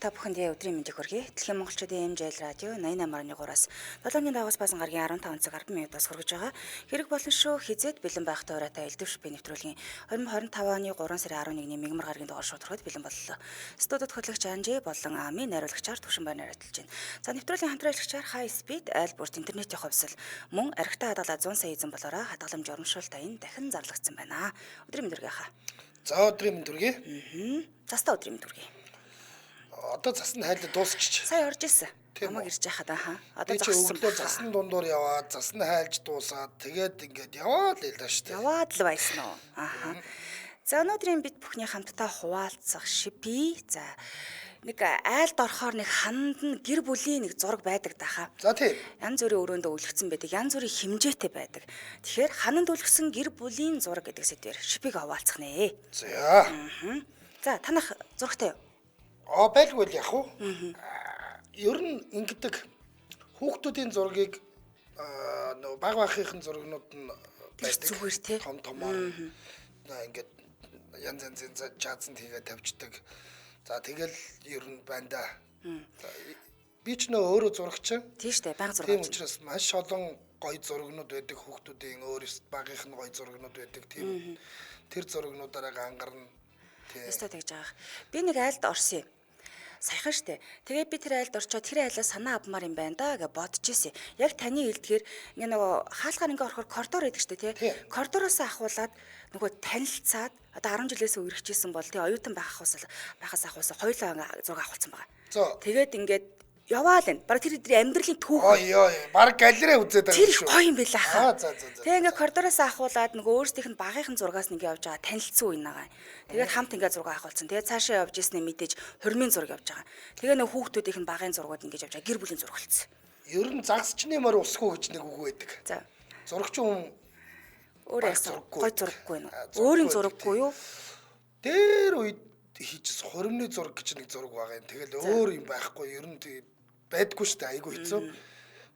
та бүхэнд өдрийн мэндийг хүргэе. Дэлхийн монголчуудын MJL радио 88.3-аас 7-ны дагуус басан гарагийн 15 цаг 10 минутаас хүргэж байгаа. Хэрэг болсон шүү хизээд бэлэн байх туурайтай элдвш би нэвтрүүлгийн 2025 оны 3 сарын 11-ний мигмар гарагийн дугаар шууд хүрээд бэлэн боллоо. Студид хөтлөгч Анжи болон Ами найруулагчаар төвшин байна ярилцж байна. За нэвтрүүлгийн хамтран ажиллагчаар High Speed аль бүрт интернетийн хувьсэл мөн архитаа хадгалаа 100 сая эзэн болоороо хадгаламж урамшуулт аян дахин зарлагдсан байна. Өдрийн мэнд хүргэе хаа. За өдрийн мэнд хүргэе. Заста өдрийн мэнд хүргэе. Одоо засны хайлт дуусчих. Сая орж ирсэн. Намайг ирж яхад аа. Одоо өглөө засны дундуур яваад, засны хайлж дуусаад тэгээд ингээд яваад л байлаа шүү дээ. Яваад л байсан уу? Ааха. За өнөөдрийн бид бүхний хамтдаа хуваалцах шипи. За нэг айлд орохоор нэг ханд нь гэр бүлийн нэг зураг байдаг даха. За тийм. Янз бүрийн өрөөндөө үлгцэн байдаг. Янз бүрийн хэмжээтэй байдаг. Тэгэхээр хананд үлгсэн гэр бүлийн зураг гэдэг сэдвээр шипиг хуваалцах нэ. За. За танах зурагтай юу? Байлгүй л яг уу. Ер нь ингэдэг хүүхдүүдийн зургийг нөгөө баг багынхын зургнууд нь байдаг. Зүгээр тий. Том томоор. Ингээд янз янзын жаазанд хийгээ тавьчихдаг. За тэгэл ер нь байна да. Би ч нөө өөрөө зурагч. Тийм штэ баг зураг. Тийм учраас маш олон гоё зургнууд байдаг хүүхдүүдийн өөрөөс багынх нь гоё зургнууд байдаг. Тийм. Тэр зургнуудаараа гангарна. Ястаа тэгж байгаа. Би нэг айлд орсон юм. Саяхан штэ. Тэгээ би тэр айлд орчоод тэр айлаа санаа авмаар юм байна да гэж бодож ирсэн. Яг таны хэлдгээр ингээ нөгөө хаалгаар ингээ орохоор коридор байдаг штэ тий. Коридороос ахуулаад нөгөө танилцаад одоо 10 жилээс үргэлжижсэн бол тий оюутан байхаас хоёулаа зураг авахулсан байгаа. Тэгээд ингээд яваал энэ. Бараг тэр өдрийн амьдралын түүх. Бараг галерей үзээд байгаа шүү. Тэр гоё юм байла хаа. Тэгээ ингээ коридороос ахуулаад нөгөө өөрсдийнх нь багынхын зургаас нэг явж байгаа танилцсан үе нагаа. Тэгээд хамт ингээ зураг авахулсан. Тэгээд цаашаа явж ирснээр мэдээж хормын зураг явж байгаа. Тэгээ нөгөө хүүхдүүдийнх нь багын зургууд ингээ явж байгаа. Гэр бүлийн зураг болсон. Ер нь загсчны мөр усгүй гэж нэг үг байдаг. За. Зурагч хүн өөрөө гоё зураггүй нэ. Өөрийн зураггүй юу? Дээр үед хийчихс хуримны зураг гэж нэг зураг байгаа юм. Тэгэл өөр юм байхгүй. Ер нь байдгүй шүү дээ. Айгүй хэцүү.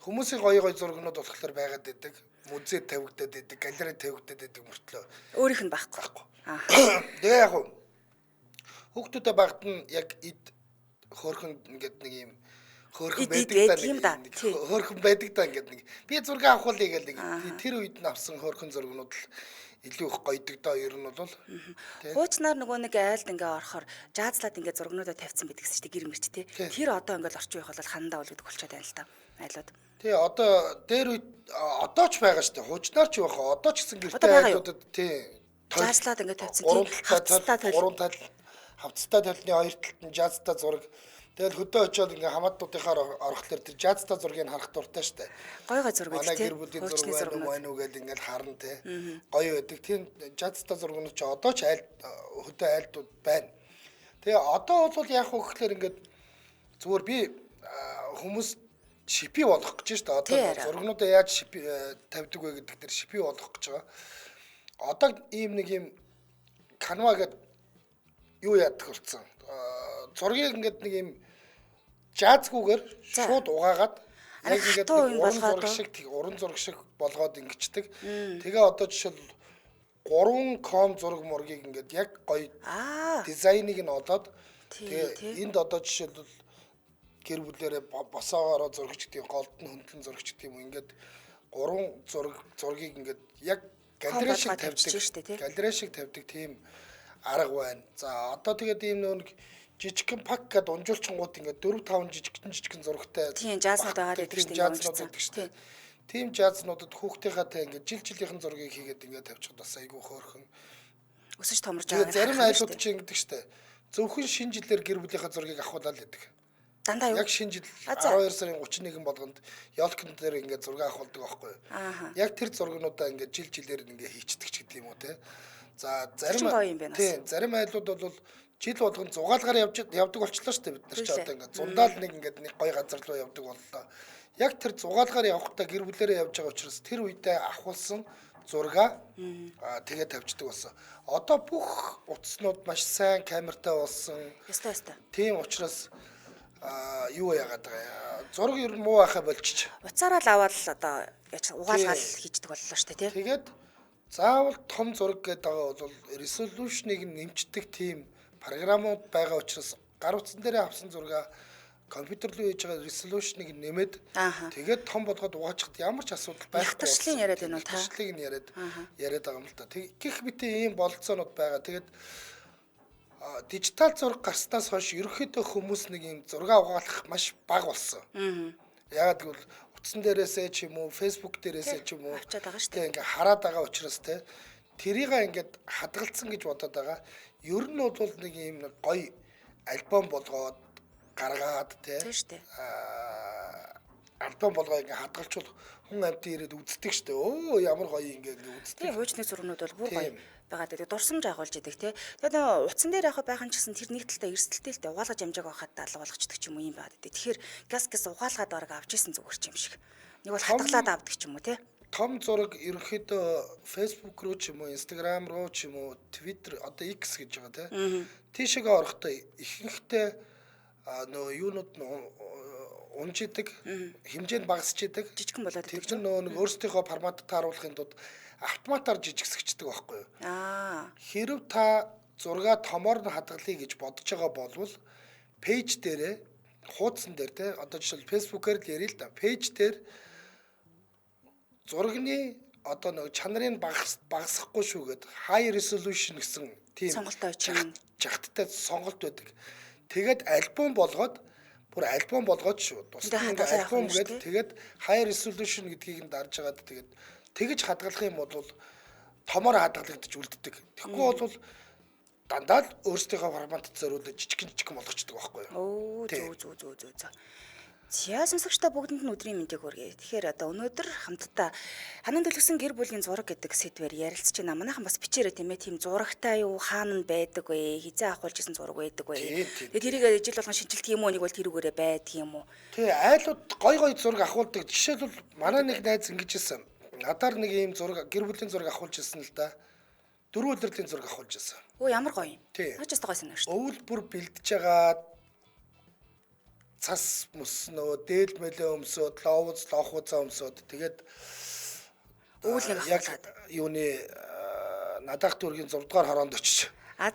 Хүмүүсийн гоё зургнууд болохоор байгаад байдаг. Музейд тавигдаад байдаг, галерейд тавигдаад байдаг мөртлөө. Өөрийнх нь байхгүй. Тэгээ яг хөө хүүхдүүдэд багт нь яг эд хөөрхөн ингээд нэг юм хөөрхөн байдаг да ингээд нэг би зураг авахулъя гэл нэг тэр үед нь авсан хөөрхөн зургнууд л илүү их гоёдаг доо ер нь бол хуучнаар нөгөө нэг айлд ингээ орохоор жаазлаад ингээ зургнуудаа тавьсан байдаг гэсэн чинь гэр мэрч тий. Тэр одоо ингээ орчин үеих бол хандаа үлгдэг болчиход байна л та. Айлууд. Тий одоо дээр үед одоо ч байгаа шүү дээ. Хуучнаар ч байх. Одоо ч гэсэн гэртээ айлуудад тий. Жаазлаад ингээ тавьсан тий. Хавцтай талны хоёр талд нь жаазтай зураг. Тэгэл хөдөө очиод ингээ хамаатнуудынхаар орохлоор тэр жаазтай зургийг харах дуртай шүү дээ. Гой зураг байдаг тий. Гэр бүлийн зураг байна уу гэдэг ингээ харна тий. Гоё байдаг. Тийм жаазтай зургууд ч одоо ч хөдөө айлдууд байна. Тэгээ одоо бол яг хөө гэхэлэр ингээ зүгээр би хүмүүс шипи болгох гэж шүү дээ. Одоо зургнуудаа яаж шипи тавьдаг вэ гэдэг тэр шипи болгох гэж байгаа. Одоо ийм нэг юм Canva гэдэг юу яадаг болсон. Зургийг ингээд нэг юм жаазгүйгээр шууд угаагаад яг ингээд уран зураг шиг болгоод ингэчдэг. Тэгээ одоо жишээл 3 зураг мургийг ингээд яг гоё дизайныг нь олоод тэгээ энд одоо жишээл гэр бүлээрээ босоогоороо зурагч гэдэг голдон хөндлөн зурагч гэдэг юм ингээд 3 зургийг ингээд яг галерей шиг тавьдаг. Галерей шиг тавьдаг тийм арга байна. За одоо тэгээд ийм нэг жижигхэн пак гэдэг унжуулчингууд ингээд 4-5 жижигхэн зурагтай тийм жаазнууд байгаа гэдэг шүү дээ. Тийм жаазнуудад хүүхдийнхаатай ингээд жилийнхэн зургийг хийгээд ингээд тавьчихад бас айгүй хөөрхөн өсөж томорж байгаа. Зарим айлууд чинь ингэдэг шүү дээ. Зөвхөн шинэ жилээр гэр бүлийнхаа зургийг авахулаад байдаг. Дандаа юу? Яг шинэ жил 12 сарын 31 болгонд ёлкн дээр ингээд зураг авахулдаг байхгүй юу? Яг тэр зургнуудаа ингээд жилээр ингээд хийчдэг ч гэдэг юм уу те. За зарим айлууд бол жил болгонд зугаалгаар явдаг болчихлоо шүү дээ бид нар ч одоо ингээд зундаал нэг гоё газар руу явдаг боллоо. Яг тэр зугаалгаар явахдаа гэр бүлээрээ явж байгаа учраас тэр үедээ авахулсан зурга тэгээд тавьчихдаг болсон. Одоо бүх утаснууд маш сайн камертай болсон. Яста. Тийм учраас юу яагаад байгаа. Зураг ер нь муу байхаа болчих. Уцаараа л аваад одоо яаж угаалгаал хийждэг боллоо шүү дээ тий. Тэгээд заавал том зураг гэдэг байгаа бол resolution-ыг нэмждэг тийм програмууд байгаа учраас гар утсан дээрээ авсан зураг компьютер руу хийж байгаа resolution-ыг нэмээд тэгээд том болгоод угаачихад ямар ч асуудал байхгүй. Хятадчлалын яриад байна уу та? Хятадчлалыг нь яриад байгаа юм л да. Гэх мэт ийм бололцоонууд байгаа. Тэгээд дижитал зураг гарснаас хойш ерөнхийдөө хүмүүс нэг юм зураг угаалах маш бага болсон. Яагаад гэвэл утсан дээрээсээ ч юм уу, Facebook дээрээсээ ч юм уу ингээ хараад байгаа учраас те тэрийг ингээд хадгалсан гэж бодоод байгаа. Ер нь бол нэг юм гоё альбом болгоод гаргаад те альбом болгоо ингээ хадгалчвал хүн амт ирээд үздэг штэ. Өө ямар гоё ингээ үздэг. Тийм хуучны зургнууд бол бүр гоё байгаа гэдэг дурсамж агуулж идэг те. Тэгээд нөө утсан дээр яг байгаа ч гэсэн тэр нэг талтай эрсдэлтэй л дээ угаалгаж амжааг байхад алга болгочдөг ч юм уу юм байгаа гэдэг. Тэгэхээр газ угаалгаад бараг авч исэн зүгээр ч юм шиг. Нэг бол хадгалаад авдаг ч юм уу те. Том зураг ерөнхийдөө Facebook руу ч юм уу, Instagram руу ч юм уу, Twitter одоо X гэж байгаа те. Тийшээ орохдоо ихэнхдээ нөө юунууд унжидаг, хэмжээнд багасч идэг. Жижигхэн болоод идэг. Тэр нөө нэг өөрсдийнхөө форматад тааруулахын тулд автоматар жижигсэгчдэг байхгүй юу? Хэрв та зургаа томоор нь хадгалъя гэж бодож байгаа болвол пэйж дээрээ хуудсан дээр те одоо жишээл Facebook-аар л ярил л да. Пэйж дээр зургийн одоо нэг чанарын багасахгүй шүүгээд high resolution гэсэн тийм сонголтоо чинь жагттай сонголт байдаг. Тэгээд альбом болгоод бүр альбом болгоод шүү. Тусдаа альбом гэдэг тэгээд high resolution гэдгийг нь дарж агаад тэгээд тэгж хадгалах юм бол томоор хадгалагдаж үлддэг. Тэгэхгүй бол дандаа л өөрсдийнхөө форматд зориулж жижигхэн болгочдөг байхгүй юу? Зөө. За сонсогчдоо бүгдэнд нь өдрийн мэндийг хүргэе. Тэгэхээр одоо өнөөдөр хамтдаа ханан төлөвсөн гэр бүлийн зураг гэдэг сэдвээр ярилцж байна. Манайхан бас бичээрэй тийм ээ. Тийм зурагтай юу хаана нь байдаг вэ? Хизээ авахулж исэн зураг байдаг вэ? Тэгээд тэрийг жил болгон шинжилдэг юм уу? Нэг бол тэрүүгээрээ байдаг юм уу? Тий, айлууд гой зураг авахулдаг. Жишээлбэл манай нэг найз ингэж хэлсэн. Надаар нэг ийм зураг гэр бүлийн зураг авахулж исэн л да. 4 өдрийн зураг авахулж исэн. Өө ямар гоё юм. Наач гоё санаа шүү. Өвөл бүр бэлдэж байгаа цас мөснөө, дээл мэлээ өмсөд, лохуцаа өмсөд. Тэгээд өвөл нэг яг юуны надах дүүргийн 6 дугаар хороонд очиж.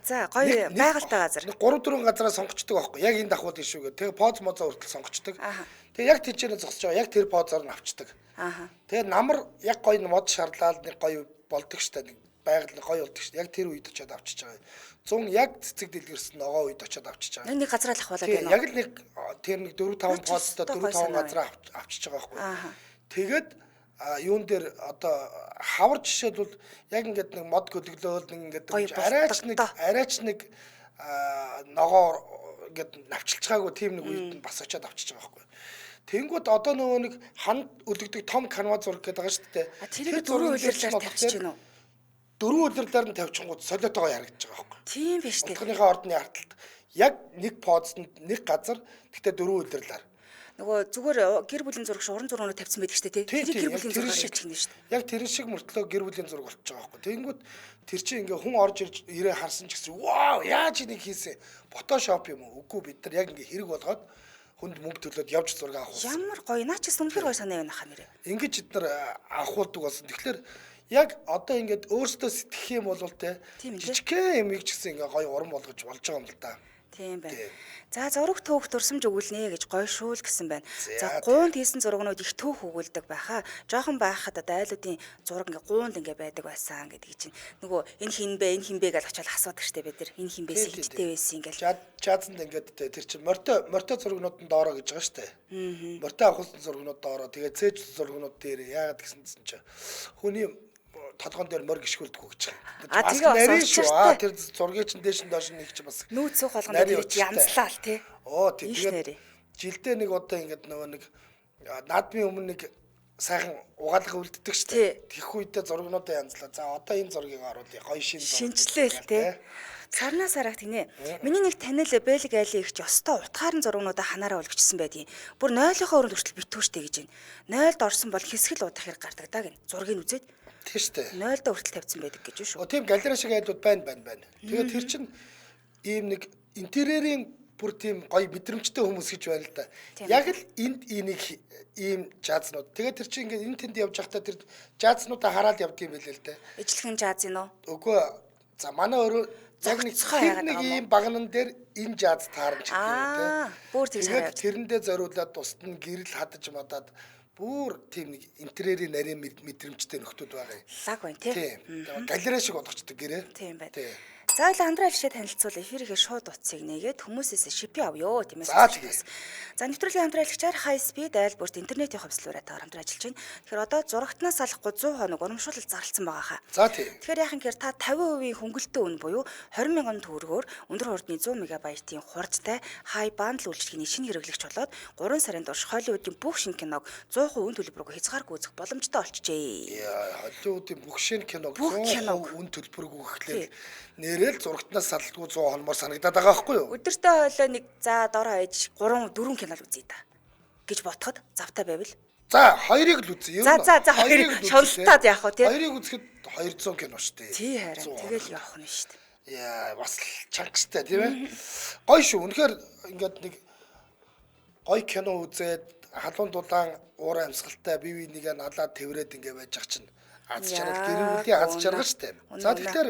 За гоё байгальтай газар. 3-4 газараа сонгочдөг байхгүй. Яг энэ давхууд ишүү гэх. Тэгээ поз мозоо хүртэл сонгочдөг. Тэгээ яг тийчээр зогсож байгаа. Яг тэр позоор нь авчдаг. Тэгээ намар яг гоё мод шаарлаад нэг гоё болдог штэ. Байгаль гоё болдог штэ. Яг тэр үед очиод авчиж байгаа. 100 яг цэцэг дэлгэрсэн ногоо үед очиод авчиж байгаа. Нэг газар л ахвалаад байна. Яг л нэг тэр нэг 4-5 позтой 4-5 газараа авчиж байгаа байхгүй. Тэгээд юун дээр одоо хавар жишээлбэл яг ингээд нэг мод хөдөлгөөл нэг ингээд арайч нэг ногоо ингээд навчилж байгаагүй тийм нэг үед нь бас очиод авчиж байгаа байхгүй. Тэнгүүд одоо нөгөө нэг ханд өлөгдөг том канва зураг гэдэг байгаа шүү дээ. Тэр 4 үлэрлээр тавьчих чинь үү? 4 үлэрлээр нь тавьчихгууд солиотойгоо ярагдаж байгаа байхгүй. Тийм биш үү? Утгийнхаа ордны арталт яг нэг позонд нэг газар гэхдээ 4 үлэрлээр. Нөгөө зүгээр гэр бүлийн зураг уран зургууд тавьсан байдаг шүү дээ тий. Тэр гэр бүлийн зураг шиг чинь шүү дээ. Яг тэр шиг мөртлөө гэр бүлийн зураг болчихж байгаа байхгүй. Тэнгүүд тэр чинь ингээ хүн орж ирж ирээ харсан ч гэсэн вау яаж энийг хийсэн? Фотошоп юм уу? Үгүй бид нар яг ингээ хэрэг болгоод хүнд мөнгө төлөөд явж зураг авах. Ямар гоё наа чи сүнхэр гоё санаа байна хаа нэрээ. Ингэж бид нар авахулдаг болсон. Тэгэхээр яг одоо ингээд өөртөө сэтгэх юм бол те жижигхэн юм ч гэсэн ингээ гоё уран болгож болж байгаа юм л да. Тийм байна. За зураг төөх дурсамж өгүүлнэ гэж гоё шүүл гэсэн байна. За гуунд хийсэн зурагнууд их төөх өгүүлдэг байхаа. Жохон байхад одоо айлуудын зураг ингээ гуунд ингээ байдаг байсан гэдэг чинь. Нөгөө энэ хин бэ гэж очиад асуудаг штэ бид нар. Энэ хин бэсэ хижтэй байсан ингээл. Жаазанд ингээд тэр чинь морто зурагнууд нь доороо гэж байгаа штэ. Морто авахсан зурагнууд доороо. Тэгээ цээж зурагнууд дээр яагаад гэсэн чинь хүний толгоон дээр мөр гიშгүүлдэг гэж. Тэгээ шүү. Тэр зургийг чинь дээш нь доош нэг ч бас нүүц суух болгоно гэж янзлаа л тий. Тэгээд жилдээ нэг удаа ингээд нөгөө нэг наадмын өмнө нэг сайхан угаалга үлддэг шүү дээ. Тэгэх үедээ зургнуудаа янзлаа. За одоо энэ зургийг оруулъя. Гоё шинжилээл тий. Сарнаа сарах тинэ. Миний нэг танил Бэлэг айлын ихч ёстой утгаарн зургнуудаа ханаараа өлгөжсөн байдгийн. Бүр 0-ийнхаа өрөнд хүртэл битүүштэй гэж байна. 0-д орсон бол хэсгэл удах хэрэг гардаг даа гин. Зургийг үзээд тийм шүү дээ. 0-д хүртэл тавьсан байдаг гэж шүү. Тийм галерей шиг айлууд байна. Тэгээд тэр чинь ийм нэг интерьерийн бүр тийм гоё мэдрэмжтэй хүмүүс гэж байна л да. Яг л энд энийг ийм жаазнууд. Тэгээд тэр чинь ингээд энэ тэнд явж байхдаа тэр жаазнуудаа хараад явдгийм байлээ л дээ. Ижлэгэн жааз юм уу? Үгүй. За манай өөрөө Яг нэг зогцохоо тэр яагаад нэг байгаа юм ийм багнан дээр энэ жаз таарч бэ? Бүр тэр тэгээд тэрэндээ зориулаад тусад нь гэрэл хадаж мадаад бүр тийм нэг интерьерийн нарийн мэдрэмжтэй нөхдүүд байгаа юм. лаг байна тий. Тийм. Галерей шиг болгочдөг гэрээ. Тийм байна. Тий. За ил Андре алишээ танилцуул эфирийнхээ шууд утсыг нээгээд хүмүүсээс шипи авъё тийм ээ. За нэвтрүүлгийн Андре алигчаар high speed айлбарт интернетийн хувьслуулаад хамтран ажиллаж байна. Тэгэхээр одоо зурагтнаас салахгүй 100 хоног урамшуулал зарласан байгаа хаа. За тий. Тэгэхээр яхан гэхээр та 50% хөнгөлөлтөө үн буюу 20,000 төгрөгөөр өндөр хурдны 100 мегабайтын хурдтай high bundle үйлчилгээний шинэ хэрэглэгч болоод 3 сарын турш Холливуудын бүх шинэ киног 100% үн төлбөрөөр хязгааргүй үзэх боломжтой болчихжээ. Яа, Холливуудын бүх шинэ киног Бүх 100% киног. үн төлбөргүй гэхлээр нэрэл зурагтнаас салдгүй 100 хонмоор санагдаад байгаа байхгүй юу? Өдөртөө хойлоо нэг за дороо ээж 3 4 кино л үзье та гэж ботход завтай байвал. За, хоёрыг л үзье. За хоёрыг шуналтаад явах уу тий. Хоёрыг үзэхэд 200 кино шүү дээ. Тий харин тэгэл явах нь шүү дээ. Яа, бас л чангастай тийм ээ. Гоё шүү. Үнэхээр ингээд нэг гоё кино үзээд халуун дулаан уур амьсгалтай бие бинийгээ налаад тэврээд ингээ байж ах чинь аз жаргал гэр бүлийн аз жаргал шүү дээ. За тэгэхээр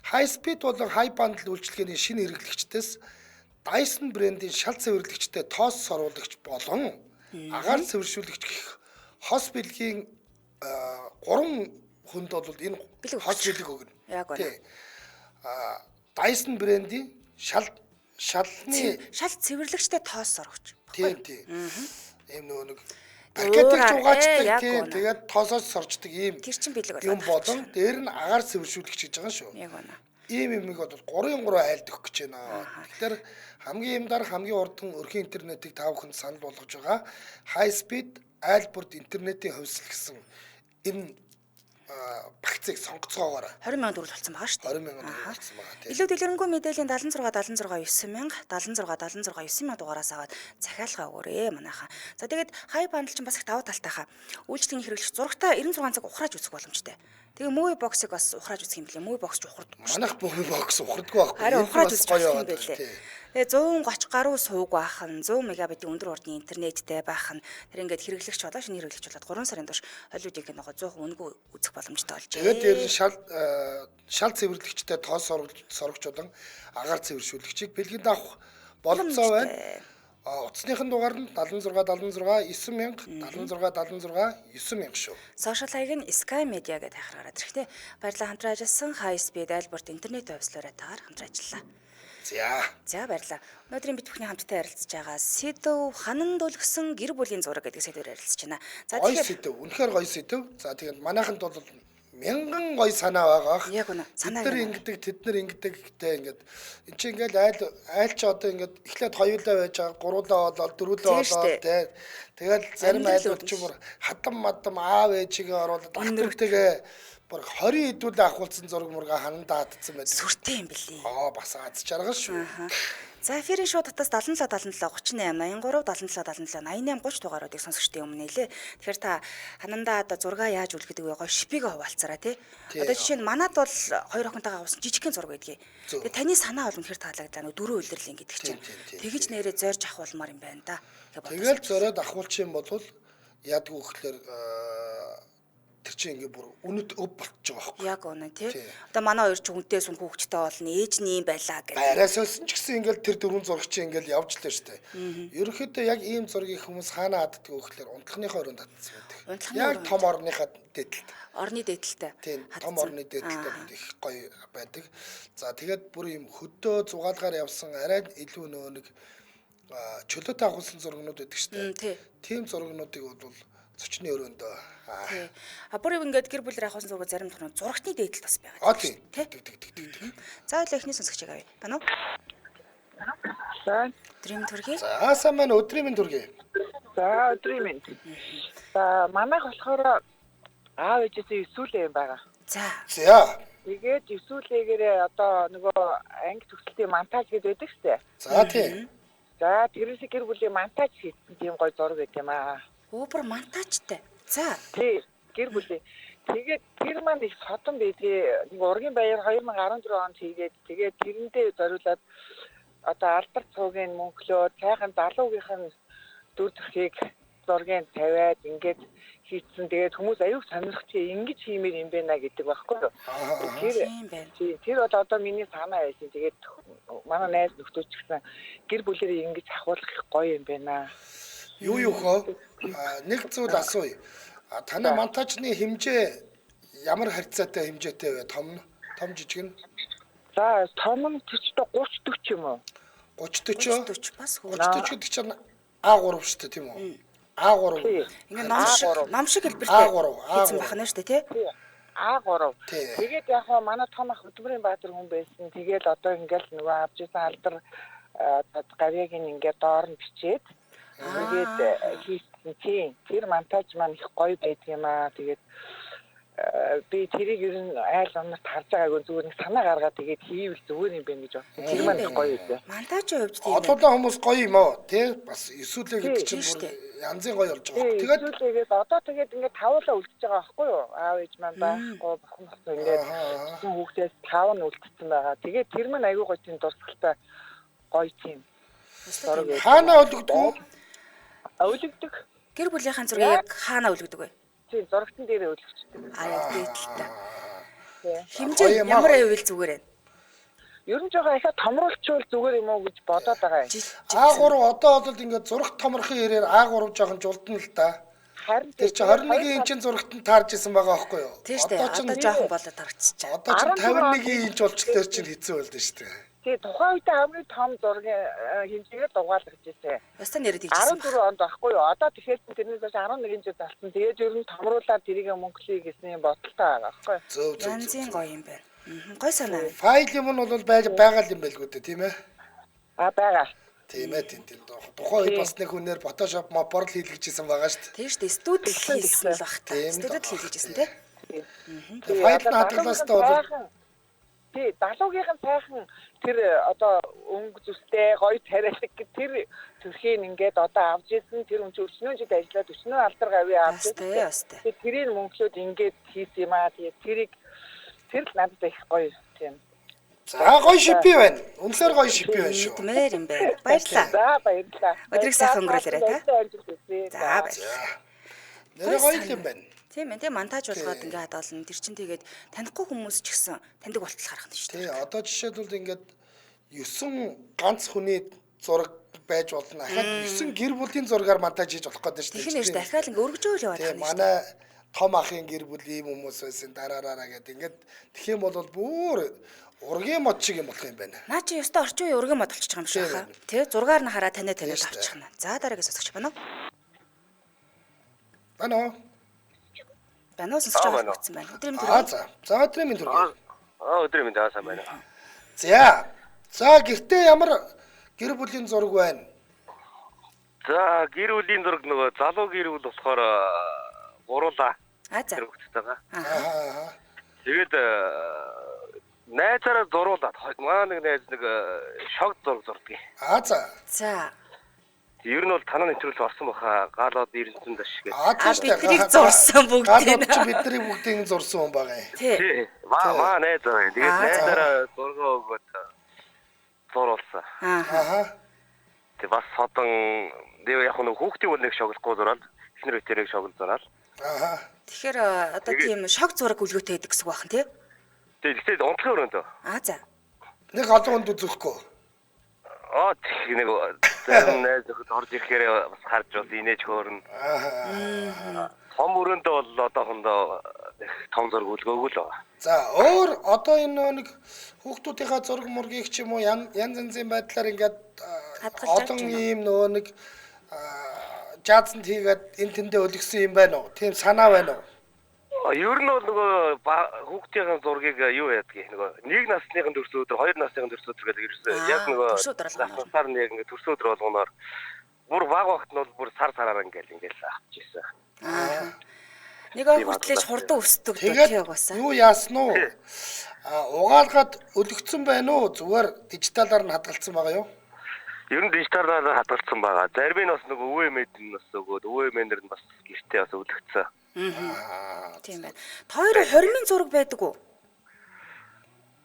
high speed болон high bundle үйлчилгээний шинэ хэрэглэгчдээс Dyson брендийн шал цэвэрлэгчтэй тоос соруулагч болон агаар цэвэршүүлэгч гэх хос бэлгийн 3 хүнд бол энэ хос бэлэг өгнө. Яг байна. Dyson брендийн шалны шал цэвэрлэгчтэй тоос соргоч. тийм. Ийм нэг пакетик угаачдаг тийм. Тэгээд тоосоос сорчдаг ийм. Тэр чин бэлэг юм болон дээр нь агаар цэвэршүүлэгч гэж байгаа шүү. Яг байна. Ийм юмыг бол 3-3 айлд өгөх гэж байна. Тэгэхээр хамгийн юмдаар хамгийн урдан өрхийн интернетийг та бүхэнд санал болгож байгаа high speed айлбарт интернетийн хувьсэл гэсэн энэ багцыг сонгоцоогоор 20,000 төгрөг болсон байгаа шүү дээ. 20,000 төгрөг болсон байгаа тийм. Илүү дэлгэрэнгүй мэдээллийн 76 дугаараас аваад захиалга өгөөрэй манайхаа. За тэгээд high bundle чинь бас их давуу талтай хаа. Үйлчлэгийн хэрэглэгч зурагтаа 96 цаг ухрааж үзэх боломжтой. Тэгээ movie box-ыг бас ухрааж үзэх юм блэ. Movie box ч ухардаг. Манайх movie box ухардаггүй байхгүй. Харин ухрааж үзэх гоё юм байлээ. Тэгээ 130 гаруй сууг байх нь 100 мегабайтын өндөр хурдны интернеттэй байх нь тэр ингээд хэрэглэгч болоо шинэ хэрэглэгч болоод 3 сарын турш Холливуудын киногоо 100% үнэгүй үзэх боломжтой болж байна. Тэгээд дээр нь шал цэвэрлэгчтэй тоос сорогч болон агаар цэвэршүүлэгчийг бэлгэнд авах болцоо байна. Утасныхын дугаар нь 76 9,000 шүү. Сошиал хаяг нь Sky Media гэдэг хайхраараа тэрхтээ баярлалаа хамтран ажилласан high speed айлбарт интернет хувьслаараа таагаар хамтран ажиллалаа. За баярлалаа. Өнөөдрийн бид бүхний хамтдаа ярилцж байгаа сэдв ханан дулгсан гэр бүлийн зураг гэдэг сэдвээр ярилцж байна. За гоё сэдв, үнэхээр гоё сэдв. За тэгээд манайханд бол мянган гоё санаа байгаа. Яг үнэ. Санаа тэд нар ингэдэг гэдэг ингээд эн чинь ингээд айл ч одоо ингээд эхлээд хоёулаа байж байгаа, гуруулаа болоод дөрвөлөө болоод тэгээд зарим айлууд ч бүр хадам мадам аав ээжигээ оруулаад ахтэртэйгээ бүр 20 хэдүүлээ ахуулсан зураг мурга ханандаа хатцсан байдаг. Сүртэй юм бэлээ. Бас аз жаргал шүү. За эфирийн шууд татас 77 77 38 83 77 77 88 30 дугааруудыг сонсогчдын өмнө нэлээ. Тэгэхээр та ханандаа одоо зургаа яаж үлгэдэг вэ? Гоё шипигээ хуваалцараа тий. Одоо жишээ нь манад бол хоёр охинтойгоо авсан жижигхэн зураг байдгийг. Тэгээ таны санаа бол үнэхээр таалагдлаа нөө дөрөв үйлрэлийн гэдэг чинь. Тэгэж нэрээ зорж ахуулмаар юм байна да. Тэгэл зориод ахуулчих юм бол яадгүй гэхэлэр тэр чинь ингээ бүр үнэт өв болчих жоох байхгүй. Яг үнэ тий. Одоо манай хоёр ч хүнтэй сүн хүүхэдтэй болно. Ээж нь юм байлаа гэх. Байраасаас ч гэсэн ингээл тэр дөрвөн зураг чинь ингээл явж лээ штэ. Ерөнхийдөө яг ийм зургийг хүмүүс хаана хаддаг вэ гэхээр унтлагынхаа өрөөнд хатсан байдаг. Яг том орныхаа дээдэлт. Орны дээдэлтэй. Тийм, том орны дээдэлтэй их гоё байдаг. За тэгээд бүр юм хөдөө зугаалгаар явсан арай илүү нөө нэг чөлөөтэй агуулсан зургнууд байдаг штэ. Тийм зургнуудыг бол зочны өрөөндөө. Бүр ингээд гэр бүлээр авахсан зураг зарим тохиолдолд зурагтны дээдэлт бас байгаа. Тийм. За л эхний сонсогчийг авъя. Байна уу? За. Өдрийн төргий. За сайн байна өдрийн төргий. За өдрийн мэнд. За манайх болохоор аав ээжээсээ эсүүлээ юм байгаа. За. Тэгээд эсүүлээгээрээ одоо нөгөө анги төгсөлтийн монтаж гэдэг байдаг шүү дээ. За тийм. За тэрээс гэр бүлийн монтаж хийсэн тийм гоё зураг байт юм аа. Бүр монтажтай. За. Тий, гэр бүлийн. Тэгээд тэр маань их содон байдгийг нэг ургийн баяр 2014 онд хийгээд тэгээд тэрэндээ зориулаад одоо алдар цуугийн мөнхлөө цайхан залуугийнх нь дүр төрхийг зургийг тавиад ингээд хийцэн. Тэгээд хүмүүс аюул сонирхчих ингэж хиймээр юм байна гэдэг байхгүй юу. Тийм байна. Тэр бол одоо миний санаа байсан. Тэгээд манай найз нөхдөд ч гэсэн гэр бүлэрээ ингэж ахуулах их гоё юм байна. Юу хөө? Нэг зүйл асууя. Танай монтажны хэмжээ ямар харьцаатай хэмжээтэй вэ? Том жижиг нь? За том нь төчтэй 30-40 юм уу? 30-40 40 бас хөө. 30-40 гэдэг чинь А3 шүү дээ тийм үү? А3. Ингээ ном шиг хэлбэртэй А3. хийсэн бахна шүү дээ тий. А3. Тэгээд яг хаа манай том ах Хөдөлмөрийн Баатар хүн байсан. Тэгээд одоо ингээл нөгөө авч исэн алдар гавьяг ингээд доор нь бичээд тэгээд хийсэн тийм. Тэр монтаж маань их гоё байдаг юм аа. Тэгээд би тэрийг ер нь айл амнаас харж байгаагүй зүгээр нэг санаа гаргаад тэгээд хийвэл зүгээр юм байна гэж бодсон. Тэр маань их гоё үү. Монтажийн хувьд тийм. Одоолаа хүмүүс гоё юм уу? Тэ бас эсүүлээ гэдэг чинь бүр янзын гоё болж байгаа. Тэгээд эсүүлээгээд одоо тэгээд ингээд тавуулаа үлдчихэж байгаа байхгүй юу? Аав ээж маань байхгүй бурхан болсон ингээд хүүхдээс 5 нь үлдсэн байгаа. Тэгээд тэр маань аягүй гоё тийм дурсгалтай гоё тийм. Хаана өлөгдөв? Өлөгдөг. Гэр бүлийнхэн зургийг яг хаана өлгөдөг вэ? Тийм зурагтан дээр өлгөжтэй. Яг дээдлээ. Хэмжээ ямар байвал зүгээр вэ? Ер нь жоохон ахаа томруулчвал зүгээр юм уу гэж бодоод байгаа юм. А3 одоо бол ингээд зураг томрохын хэрээр А3 жоохон жулдна л да. Харин тэр чинь 21 инчин зурагт нь таарж исэн байгаа байхгүй юу? Тийм шүү дээ. Одоо жоохон болоод харагдчихжээ. Одоо чинь 51 инч болчлоор чинь хэцүү байлаа шүү дээ. тий тухайн үед хамгийн том зургийн хэмжээгээр дугаалгаж ирсэн. Ястаа нэрэд хийжсэн. 14 онд байхгүй юу? Одоо тэгэхээр тэрнээс хойш 11 жил болсон. Тэгээд ер нь томруулаад тэрийг Монголыг гэсэн бодолтой байгаа байхгүй юу? Янзын гоё юм байна. Гоё санаа. Файл юм нь бол байгаа юм байлгүй дээ тийм ээ. Байгаа. Тийм ээ тийм. Тухайн үед бас нэг хүнээр Photoshop мопор л хийлгэжсэн байгаа шүү дээ. Тийм шүү дээ. Студид хийсэн л баг та. Студид хийлгэжсэн тий. Файл нь хадгалаас та бол тий 70-гийн сайхан тэр одоо өнгө зүстэй гоё тариалаг тэр төрхийн ингээд одоо авч ирсэн тэр хүн чинь өчнөө жид ажиллаад өчнөө алдар гавьяа авч ирсэн. Тэрийг мөнгөлөд ингээд хийсэн юм аа. Тэгээд тэр л надад их гоё тийм. За гоё шипи байна. Үнэхээр гоё шипи байна шүү. Мээр юм байна. Баярлалаа. За баярлалаа. Өдрийг сайхан өнгөрөөлөөрэй та. За баярлалаа. Нэр гоё юм байна. Тийм ээ, тийм монтаж болгоод ингээд хадгална. Тэр чинь тэгээд танихгүй хүмүүс ч гэсэн таньдаг болтол харах нь шүү Тий, дээ. одоо жишээлбэл ингээд 9 ганц хүний зураг байж болно. Ахад 9 гэр бүлийн зургаар монтаж хийж болох гэдэг шүү дээ. Тэгэхээр дахиад ингээд өргөжөөл яваад байна. Манай том ахын гэр бүл ийм хүмүүс байсан дараараа гэдэг. Ингээд тэгэх юм бол бүр ургийн мод шиг юм болох юм байна. Наа чи ёстой орчин үеийн ургийн мод болчих юм шиг хаа. Тэ зургаар нь хараа таниад авчихна. За дараагийн сонсогч байна уу? Байна уу? Байна уу сонсогч авчихсан байна. Өдрийн мэнд. За өдрийн мэнд хүргэе. Өдрийн мэнд таасан байна. За гэртээ ямар гэр бүлийн зураг байна? За гэр бүлийн зураг нөгөө залуу гэр бүл болохоор гуруулаа. За. Аа. Тэгээд найзаараа зуруулаад маа нэг найз нэг шог зураг зурдаг. За. Ер нь бол танаа нэвтрүүлж орсон баха гаалууд 90 даш гэж. Биднийг зурсан бүгдийг. Биднийг бүгдийг зурсан юм байгаа юм. Тий. Маа найз аа. Тэгээд найзаараа зургаа өгөөд зуруулсан. Тэг бас содон яг нэг хүүхдийн үл нэг шоглохгүй зураад эхнэр өтөрийг шоглол зураад. Тэгэхээр одоо тийм шог зураг үлгөөтэй байдаг гэсэн үг байна тий. Тэгээд унтлахын өрөөндөө. За. Нэг олон хүнд үзүүлэхгүй. Тэг нэг зарим найз орж ирэхээр бас харж бол инээж хөөрнө. Том өрөөндөө бол одоохондоо том зураг үлгөөгүй л байна. За өөр одоо энэ нэг хүүхдүүдийнхаа зураг мургийг ч юм уу янз янзын байдлаар ингээд олон ийм нөгөө нэг жаазанд хийгээд энэ тэндээ өлгсөн юм байна уу? Тийм санаа байна уу? Ер нь бол нөгөө хүүхдийн зургийг юу яадгийг нөгөө нэг насныхын төрс өдөр, хоёр насныхын төрс өдөр гэдэг ерөөсөө яг нөгөө сар нэг ингэ төрс өдөр болгоноор бүр баг багт нь бол бүр сараараа ингээл авч ирсэн. Нэг хүртлээж хурдан өсдөг тэгээд юу яасан уу? Угаалгаад өлгцсөн байна уу? Зүгээр дижиталаар нь хадгалсан байгаа юу? Ер нь дижиталаар хадгалсан байгаа. Зарим нь бас нөгөө өвөмэд нь бас өгөөд өвөмэнэр нь бас гэртээ бас өлгцсөн. Тийм байна. Хоёрын 20-ын зураг байдаг уу?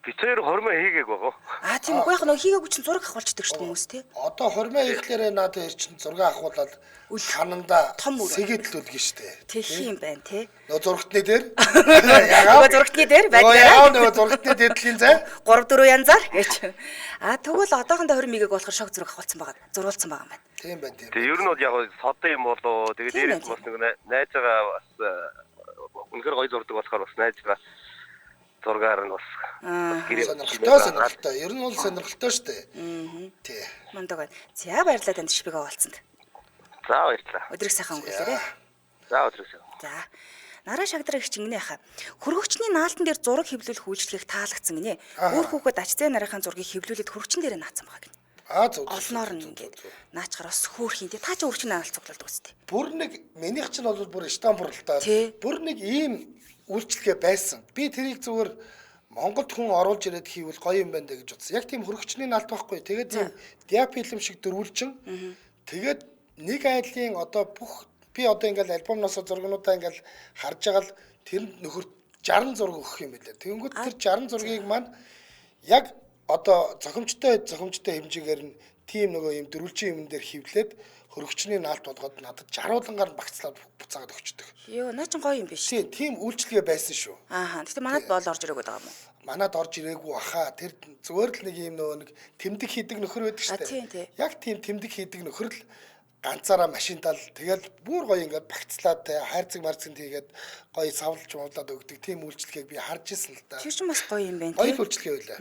битээр хормоо хийгээг байгаа. Тийм үгүй яг нөгөө хийгээгүй чинь зураг авахулчдаг шүү дээ хүмүүс тий. Одоо хормоо ихлээрээ надад ирчин зураг авахуулаад хананда сэгэдлүүлгэн штэ. Тэгэх юм байна тий. Нөгөө зургатны дээр. Нөгөө зургатны дээр байдлаараа. Нөгөө зургатны дээдлийн зай 3-4 янзаар гэж. Тэгвэл одоохондоо 20 мегийг болохоор шог зураг авахулсан байгаа. Зурулсан байгаа юм байна. Тийм байна тийм. Тэгээ ер нь бол яг содон юм болоо. Тэгээ дээрээс бас нэг найз байгаа бас үнэхээр гоё зурдаг болохоор бас найз байгаа зургаар нь бас сонирхолтой. Ер нь бол сонирхолтой шүү дээ. Тий. Мундаг байна. За баярлалаа танд шипигээ олцсонд. За баярлалаа. Өдрийг сайхан өнгөрүүлээрэй. За өдрийг сайхан. За. Нараа шагдраа их чингэнэ хаа. Хөргөгчний наалтан дээр зураг хэвлүүлэх үйлчлэгийг таалагдсан гинэ. Өөр хүүхэд ачзаа нарийнхаа зургийг хэвлүүлээд хөргөгчн дээрээ наацсан байгаа гинэ. Зөв. Олноор нь ингээд наачгаар бас хөөрхийн тий. Та ч өөрчн наалт цуглалдаг үстэй. Бүр нэг минийх чинь бол бүр Стамбултай. Бүр нэг ийм үйлчлэгээ байсан. Би тэрийг зүгээр Монголд хүн оруулж ирээд хийвэл гоё юм байна даа гэж бодсон. Яг тийм хөргөгчний наалт байхгүй. Тэгээд тийм диапилм шиг дөрвөлжин. Тэгээд нэг айлын одоо бүх би одоо ингээл альбомноос зургуудаа ингээл харж байгаа л тэр нөхөр 60 зураг өгөх юм билээ. Тэгэнгүүт тэр 60 зургийг маань яг одоо зохимжтой хэмжээгээр нь тийм нөгөө юм дөрвөлжин юм дээр хевлээд хөргөгчний наалт болгоод надад 60-уулангаар багцлаад буцаагаад өгчдөг. Йоо, наа чин гоё юм биш. Тийм үйлчлэгээ байсан шүү. Гэтэ манад бол орж ирээгүй байгаа юм уу? Манад орж ирээгүй баха. Тэр зүгээр л нэг юм нөгөө нэг тэмдэг хийдэг нөхөр байдаг шүү дээ. Яг тийм тэмдэг хийдэг нөхөр л ганцаараа машинтал тэгэл бүр гоё ингээд багцлаад хайрцаг марцаг тийгээд гоё савлж мовлаад өгдөг тийм үйлчлэгийг би харж ирсэн л да. Тэр чинь бас гоё юм байна тий. Гоё үйлчлэгээ байлаа.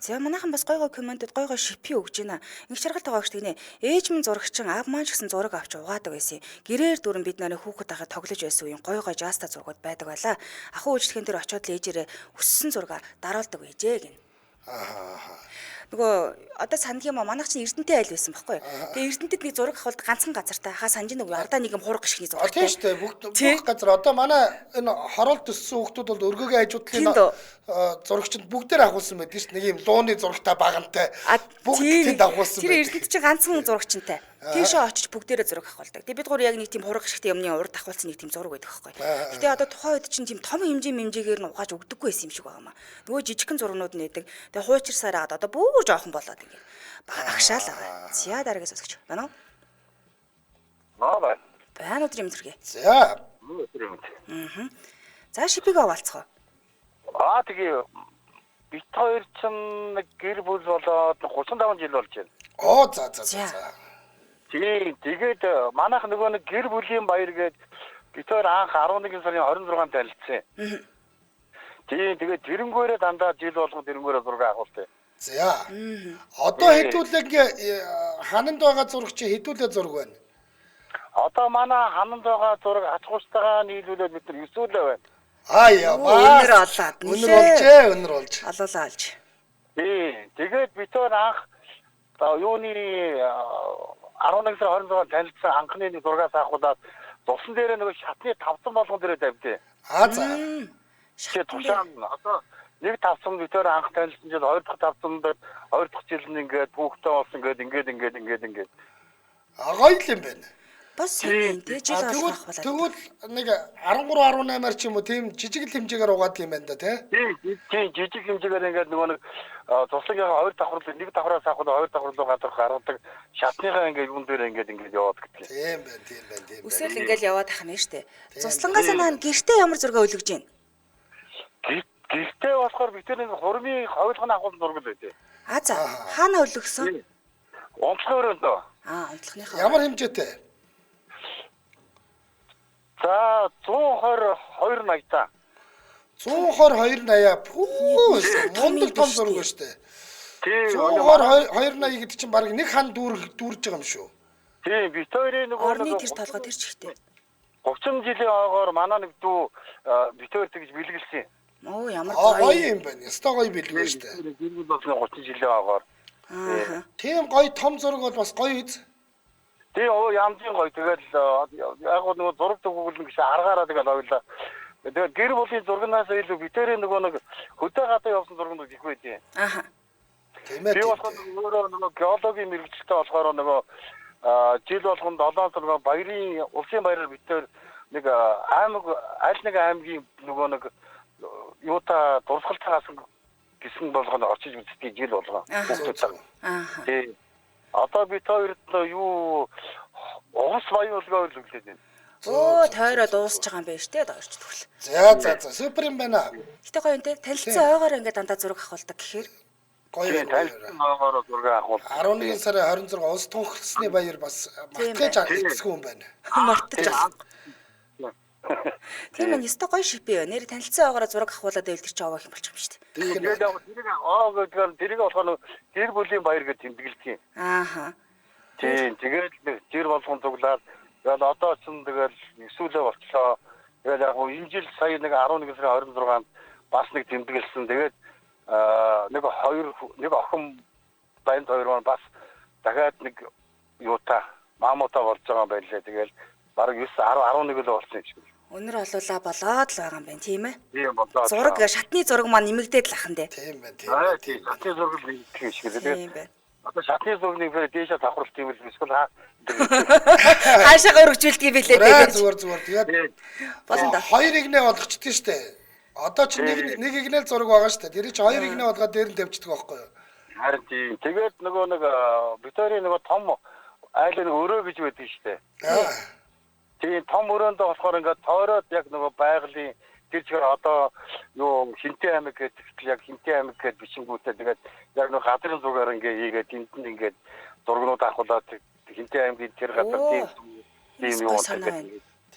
За манайхан бас гой комментэд гой шипи өгж байна. Ингээ чаргалтай байгаа шүү дээ. Ээж минь зурагчин аав маань ч гэсэн зураг авч угаадаг байсан. Гэрээр дүрэн бид нарыг хүүхэд ахад тоглож байсан үеийн гой жаста зургууд байдаг байлаа. Ахын үйлчлэхэн дээр очиод л ээжээрээ өссөн зургаа дараалдаг байжээ гин. Нөгөө одоо сандгийн манайх чинь Эрдэнэтэй айл байсан байхгүй. Тэгээ Эрдэнэтэд нэг зураг авахд ганцхан газартай хаа санжин нөгөө ардаа нэг юм хураг гიშгний зураг. Тийм шүү дээ. Бүх газар одоо манай энэ хороолт өссөн хүмүүс бол өргөгийн ажуудлын зурагчид бүгдээр агуулсан байдаг шүү дээ. Нэг юм лууны зурагтай багантай бүгд тэнд агуулсан. Тэр Эрдэнэт чинь ганцхан зурагчтай. Тийшээ очиж бүгдээрээ зураг авахулдаг. Тэгээ бид гур яг нэг тийм хураг гიშгтэй юмны урд авахулсан нэг тийм зураг байдаг байхгүй. Гэтэ одоо тухайн үед чинь тийм том хэмжээгээр нь угааж өгдөггүй байсан юм шиг байгаа маа. Нөгөө жижигхэн зургнууд нэдэг. Тэгээ хуучирсаар агаад одоо бүр жоохон болоод ингэ. Багшаал байгаа. Зя дараагаас өсгөч. Байна уу? Байна өдөр юм төргий. За. Өдөр юм. За шипигээ овалцгоо. Тэгээ бит хоёр чинь гэр бүл болоод 35 жил болж байна. За. Тэгээд манайх нөгөө нэг гэр бүлийн баяр гээд бит хоёр анх 11 сарын 26-нд танилцсан. Тэгээд тэрнгөөрөө дандаа жил болгон тэрнгөөрөө зураг авахултай. За. Одоо хэдүүлээ хананд байгаа зураг чи хэдүүлээ зураг байна? Одоо манай хананд байгаа зураг ачгуустайгаа нийлүүлээд бид нар 9 үлээ байна. Өнөр олоод. Өнөр болж. Алуулаа олж. Тэгээд бид хоёр анх юуны 11 сарын 26-нд танилцсан анхны нэг зургаас авахулаад тусан дээрээ нөгөө шатны тавцан болгон дээрээ тавьдээ. За. Тэгээд тушаан одоо нэг тавцан бид хоёр анх танилцсан жил хоёр дахь тавцан дээр хоёр дахь жил нь ингээд хүүхдээ болсон ингээд. Гоё юм байна. Бас сайн тий жил болох болоо. Тэгвэл нэг 13-18-аар ч юм уу тийм жижиг л хэмжээгээр угаад юм байна да тий. Тийм жижиг хэмжээгээр ингээд нөгөө нэг цуслыгийнхаа хоёр давхрал нэг давхраас авах хоёр давхрал руу гаргадаг шатныхаа ингээд юун дээр ингээд яваад гэдэг. Тийм байна. Үсэл ингээд яваад ах нь штэ. Цуслангаас наа гэртээ ямар зураг өлгөж гин. Гэртээ болохоор бид тэр нэг хурмын хойлгоны агуулсан зураг л байдээ. За хаана өлгсөн? Онцлог өрөөндөө. Онцлогныхаа. Ямар хэмжээтэй? За 120 280. 120 280. Мундаг том зураг шүү дээ. Тийм. 120 280 гэдэг чинь баг нэг хан дүүрж байгаа юм шүү. Тийм, бит хоёрын нөгөө орны тэр толгой тэр чихтэй. 30 жилийн ойгоор манай нэг дүү бит хоёр тэгж бэлгэлсэн. Ямар гоё юм байна. Яста гоё бэлгэн шүү дээ. Гэр бүл болсон 30 жилийн ойгоор. Тийм гоё том зураг бол бас гоё үз. Тийм янзын гоё. Тэгэл яг нөгөө зураг төгөөл нэг аргаараа тэгэл ойлаа. Тэгээд гэр бүлийн зургнаас илүү битэрийн нөгөө нэг хөдөө гадаа явсан зургнууд их байдیں۔ Тийм ээ. Би болохоор өөрөө нөгөө геологийн мэргэжилтэй болохоор нөгөө жил болгонд 7 сар баярын улсын баяраар битэр нэг аймаг аль нэг аймгийн нөгөө нэг юута дурсгалтаас гисэн болгоно очиж үзтгий жил болгоо. Хүүхдүүд. Аа. Тий. Одоо бид хоёрт юу уус баяуулгаа л үлдээд байна. Оо тойроо дуусч байгаа юм байна штэ доорч тэгвэл. За супер юм байна. Гэтэ гоё юм те танилцсан ойгоор ингээд дандаа зураг авахулдаг гэхээр Гоё юм. Танилцсанаар зураг авах. 11 сарын 26 улс тунхагласны баяр бас мартаж чадчихгүй юм байна. мартаж байгаа. Тийм ээ, өстой гоё шип ээ. Нэр танилцсан ойгоор зураг авахуулаад байвал тэр чи авах юм болчих юм шүү дээ. Тэгээд тэрийг гэдэг нь тэрийг болохоор гэр бүлийн баяр гэж тэмдэглэдэг юм. Ааха. Тийм. Тэгээд жир болгон цуглаад тэгэл одоо ч тэгэл эсвэл болчлоо. Тэгэл яг энэ жил сая нэг 11 сарын 26-нд бас нэг тэмдэглэсэн. Тэгээд нэг охин банд хоёр маань бас дахиад нэг юута маамуута болж байгаа юм байлээ. Тэгэл бараг 9 10 11 л болсон юм шиг. Өнөр олуулаа болоод л байгаа юм байна тийм ээ. Тийм болоо. Зураг шатны зураг маань нэмэгдээд л ахын дээ. Тийм байна. Тийм. Шатны зураг л нэг шиг л Тийм байна. Одоо шатны зургийг дээшээ давхарлт юм л эсвэл хаашаа өргөжүүлдэг юм бэлээ тэгээд. Зүгээр. Тэгээд болно да. Хоёр игнэ болгочтой штэ. Одоо чи нэг игнэл зураг байгаа штэ. Тэр чи хоёр игнэ болгоод дээр нь тавьчихдаг байхгүй юу? харин тийм. Тэгээд нөгөө нэг Викторийн нөгөө том айл нэг өрөө гэж байдаг штэ. Тийм том өрөөндөө болохоор ингээд тойроод яг нөгөө байгалийн тэр чигээр одоо юу Хинтээ аймаг гэдэг яг Хинтээ аймаг гэдэг бичингүүтээ тэгээд яг нөгөө газрын зургаар ингээд хийгээд энд нь ингээд зургнууд авахулаад Хинтээ аймгийн тэр газар тийм юу гэдэг.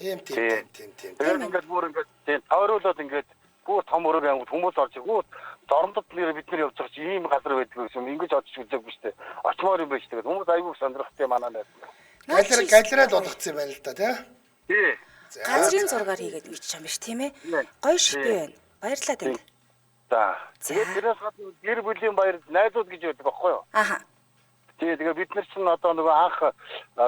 Тийм. Тэгээд ингээд бүр ингээд тийм тойруулаад ингээд бүр том өрөө ангууд хүмүүс орж иргүү дорндод бид нар явж байгаа чи ийм газар байдаг гэсэн ингэж очиж үзээгүй штэ. Очмоор юм байна штэ. Хүмүүс айгүй сонирхтой манаа найз. Галерейд болгоцсон юм байна л да тий. Газрын зургаар хийгээд бичиж байгаа юм биш тийм ээ. Гоё шип байна. Баярлалаа танд. За. Тэгээд тэрээс гадна гэр бүлийн баяр найзууд гэж байдаг байхгүй юу? Ааха. Тэгээд бид нар чинь одоо нөгөө анх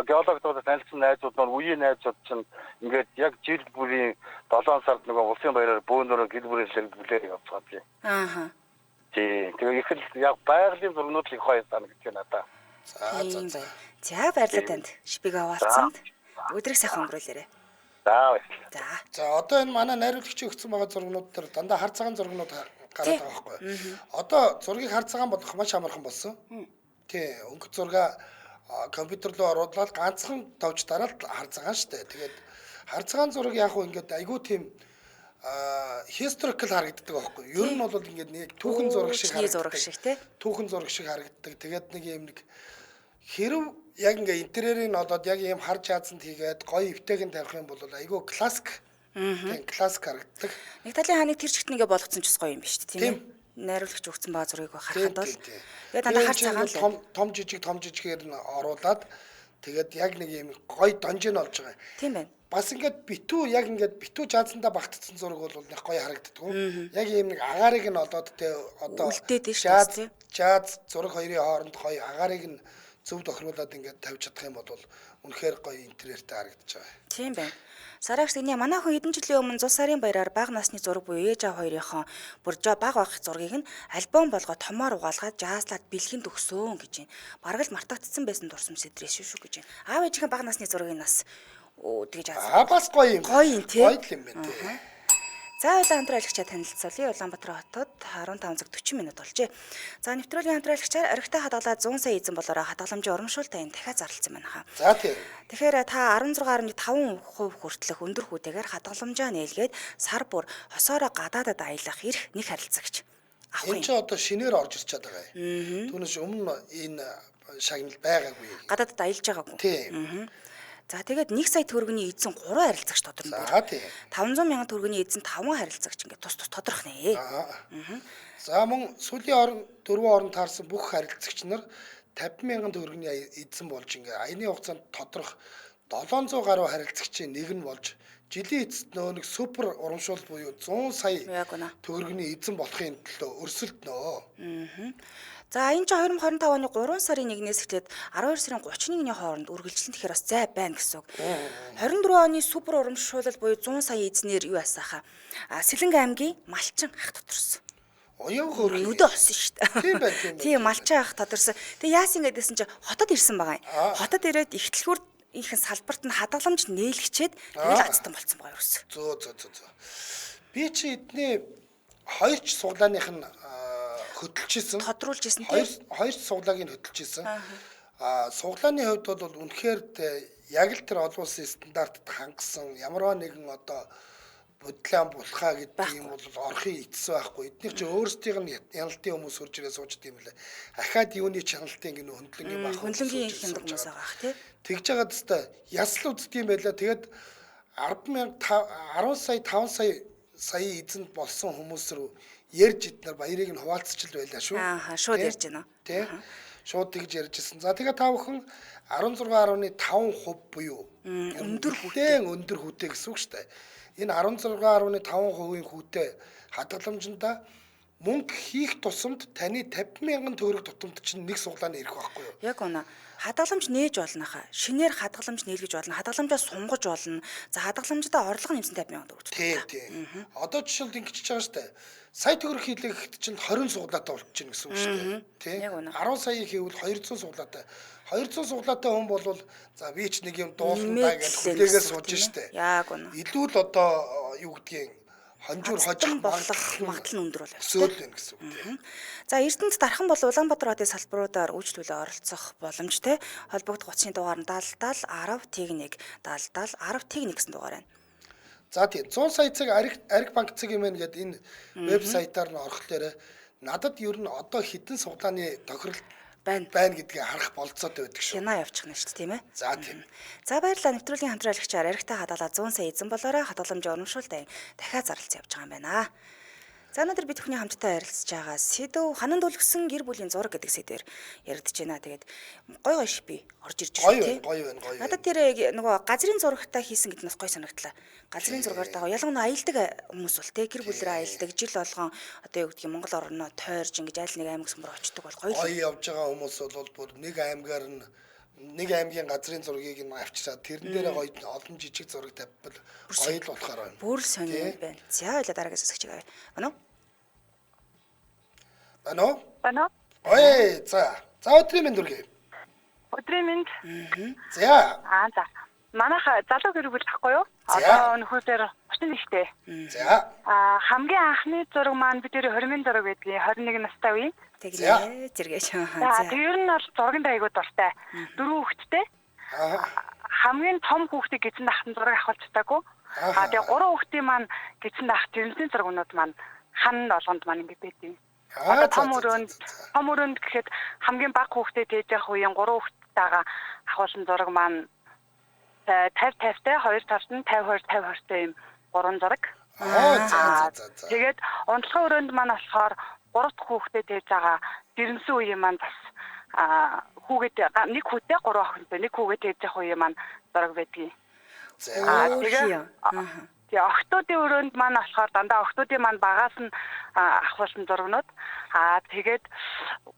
геологтуудад танилцсан найзууд нь үеийн найзууд чинь ингээд яг жил бүрийн 7 сард нөгөө улсын баяраар бөөнөрөө гэр бүлээр бүлээр явж байгаа тийм. Ааха. Тэгээд их л яг байгалийн зурнууд л их хоёр санагдаж байна надаа. За баярлалаа танд. Шипийг аваалцсанд. Өдрийг сайхан өнгөрүүлээрэй. За баярлалаа. За одоо энэ манай найруулагчийн өгсөн байгаа зургнууд төр дандаа хар цагаан зургнууд гараад байгаа байхгүй юу? Одоо зургийг хар цагаан болгох маш амархан болсон. Тий, өнгө зурга компьютер руу оруулаад ганцхан товч дараад хар цагаан штэ. Тэгээд хар цагаан зураг яг уу ингээд айгүй тийм historical харагддаг байхгүй юу? Ер нь бол ингээд нэг түүхэн зураг шиг харагддаг. Түүхэн зураг шиг харагддаг. Тэгээд нэг юм нэг хэрв яг ингээ интерьерийн олоод яг ийм хар жаазанд хийгээд гоё эвтэйгэн тавих юм бол айгүй классик. Тийм классик харагддаг. Нэг талын хааныг тэр чигт нэгэ болгоцсон ч гоё юм биш тийм ээ. Найруулагч өгсөн байгаа зургийг харахад бол тэгээд дандаа хар цагаан том жижигээр нь оруулаад тэгээд яг нэг ийм гоё донжин олж байгаа. Тийм байна. Бас ингээд битүү жаазандаа багтцсан зураг бол нэг гоё харагддаг. Яг ийм нэг агаарыг нь олоод тэ одоо жааз зураг хоёрын хооронд гоё агаарыг нь зөв тохируулаад ингээд тавьж чадах юм бол үнэхээр гоё интерьертэй харагдаж байгаа. Тийм байна. Сараагч тэний манай хүн хэдэн жилийн өмнө 100 сарын баяраар бага насны зураг буюу ээж аав хоёрынхоо бүр бага байх зургийг нь альбом болгоод томоор угаалгаад жаазлаад бэлгэнд өгсөөн гэж байна. Бараг л мартагдсан байсан дурсамж сэтрээс шүү гэж байна. Аав ээжийн бага насны зургийг нас тэгэж аа бас гоё юм. Гоё юм тий. Гоё юм байна тий. За улаан хамтраалагчаа танилцуулъя. Улаанбаатар хотод 15 цаг 40 минут болжээ. За нэвтрүүлгийн хамтраалагчаар орхитой хадгалаад 100 сая эзэн болоороо хадгаламжийн урамшуултаа энэ дахиад зарласан байна хаа. За тийм. Тэгэхээр та 16.5% хүртэлх өндөр хүүтэйгээр хадгаламжаа нээлгээд сар бүр хосоороо гадаадад аялах эрх нэг харилцагч. Энэ ч одоо шинээр орж ирчээд байгаа юм. Түүнээс өмнө энэ шагнал байгаагүй. Гадаадад аялж байгаагүй. Тийм. За тэгээд 1 сая төгрөгийн эзэн 3 харилцагч тодорхой. За тийм. 500 мянган төгрөгийн эзэн 5 харилцагч ингээд тус тодорхой нэ. За мөн сүүлийн 4 орон таарсан бүх харилцагч нар 50 мянган төгрөгийн эзэн болж ингээд аяны хугацаанд тодорхой 700 гаруй харилцагчийн нэг нь болж жилийн эцэст нэг супер урамшуул буюу 100 сая төгрөгийн эзэн болохын төлөө өрсөлд нөө. За энэ ч 2025 оны 3 сарын 1-ээс эхлээд 12 сарын 31-ний хооронд үргэлжлэн тэгэхээр бас зай байна гэсэн үг. 24 оны супер урамшуулал буюу 100 сая эзнэр юу асааха. Сэлэнг аймгийн Малчин ах тодорсон. Оён хөрх нүдэ олсон шүү дээ. Тийм байна. Тийм Малчин ах тодорсон. Тэгээ яасан гэдээсэн чи хотод ирсэн байгаа юм. Хотод ирээд ихтлгүүр ихэнх салбарт нь хадгаламж нээлгчээд тэгэл ацтан болцсон байгаа юус. Зөө. Би чи эдний хоёрч суглааных нь хөдөлж исэн. Тодруулж исэн тийм. Хоёр суглааг нь хөдөлж исэн. Суглааны хувьд бол үнэхээр яг л тэр олон улсын стандартад хангасан ямарваа нэгэн одоо бодлон булхаа гэдэг юм бол орхын эцэс байхгүй. Эдгээр чи өөрсдийнх нь яналтын хүмүүс хурж ирээ суучд юм лээ. Ахаад юуны чаналтын гэнэ хөндлөнгийн баг. Хөндлөнгийн хямдаг хүмүүс байгаа ах тий. Тэгж байгаа дэстэй ясл үздэг юм байлаа. Тэгээд 10 сая 5 сая эзэнд болсон хүмүүс рүү ярьж иднэр баярыг нь хуваалцчил байлаа шүү. Шууд ярьж байна. Тий. Шууд тэгж ярьжсэн. За тэгээ та бүхэн 16.5% буюу өндөр хүүтэй гэсэн үг шүү дээ. Энэ 16.5% хүүтэй хадгаламжиндаа мөнгө хийх тусамд таны 50,000 төгрөг тутамд чинь нэг суглааны ирэх байхгүй юу? Яг үнэ. Хадгаламж нээж болно хаа. Шинээр хадгаламж нийлгэж болно. Хадгаламжаа сунгаж болно. За хадгаламждаа орлого нэмсэн 50,000 төгрөг. Тийм. Одоо жишээлбэл ингэж байгаа шүү дээ. Сая төгрөг хийлээ гэхэд чинь 20 суглаатай болчихно гэсэн үг шүү дээ. Тийм. 10 сая хийвэл 200 суглаатай. 200 суглаатай хүн болвол за би ч нэг юм дуулна гэж хүлээгээ сууж штэ. Яг үнэ. Илүү л одоо юу гэдгийг хонжуур хожих болох магадлал нь өндөр болов. Сөөлөн гэсэн үг. За Эрдэнэт дархан бол Улаанбаатар хотын салбаруудаар үйлчлүүлээ оролцох боломжтой. Холбогдох утасны дугаар нь 70 10 11 70 10 11 гэсэн дугаар байна. За тийм 100 сая цаг ариг банк цаг юм гээд энэ вебсайтаар нь орохлоор надад ер нь одоо хитэн суглааны тохирол байна гэдгийг харах болцоотой байдаг шүү. Хянаа явуучих нь шүү дээ, тийм ээ. За тийм. За баярлалаа. Нэвтрүүлгийн хамтраалагчаар аригтай хадгалаад 100 сая эзэн болоорой. Хадгаламжийн урамшуултаа дахиад зарлалцсан явж байгаа юм байна. За өнөөдөр бид бүхний хамтдаа ярилцж байгаа сэдв хананд үлгсэн гэр бүлийн зураг гэдэг сэдвээр яригдж байна. Тэгээд гой шипи орж ирж Гоё шүү, тийм. байна. Надад тэр нөгөө газрын зурагтай хийсэн гэдэг нь бас гой санагдлаа. Газрын зургаар даа ялангуяа аялдаг хүмүүс бол тийм гэр бүлэрээ аялдаг жил болгон одоо юу гэдгийг Монгол орноо тойрж ингэж аль нэг аймаг сүмөр очдог бол гоё. Гоё явж байгаа хүмүүс бол бүр нэг аймгаар нь нэг аймгийн газрын зургийг нь авчираад тэрэн дээрээ гоё олон жижиг зураг тавьбал гоё л болохоор байна. Бүр сонир байна. За ойлоо дараагийн сэсгч байгаа. Бано. Ой, за өдрийн мэнд үргэлээ. Өдрийн мэнд. За. За. Манайх залуу гэр бүл тахгүй юу? Одоо нөхөдөр 31-тэй. За. Хамгийн анхны зураг маань бид 20-ны зураг байдгийг 21 настай үе. Тэгээ зэрэгэж. За тэр нь бол зургийн даягууд дуртай. 4 хүүхэдтэй. Хамгийн том хүүхдийг гизэн дахтан зураг авах болцтойгоо. Тэгээ 3 хүүхдийн маань гизэн дах жирэмсний зургууд маань хан болгонд маань ингэ байдیں۔ Одоо том өрөөнд гэхэд хамгийн бага хүүхдэд ээж явах үеийн 3 хүүхдтэйгээ авахсан зураг маань 50-50-тай 2 талд нь 50-20-50-20-тай юм 3 зураг. Тэгээд унтлагын өрөөнд маань болохоор 3 дахь хүүхдэд ээж байгаа жирэмсэн үеийн маань бас хүүгээд нэг хүүтэй 3 охинтой нэг хүүгээд ээж явах үеийн маань зураг байдгийг. Тэгээ охтуудын өрөөнд маань болохоор дандаа охтуудын маань багаас нь авахсан зургнууд. Тэгээд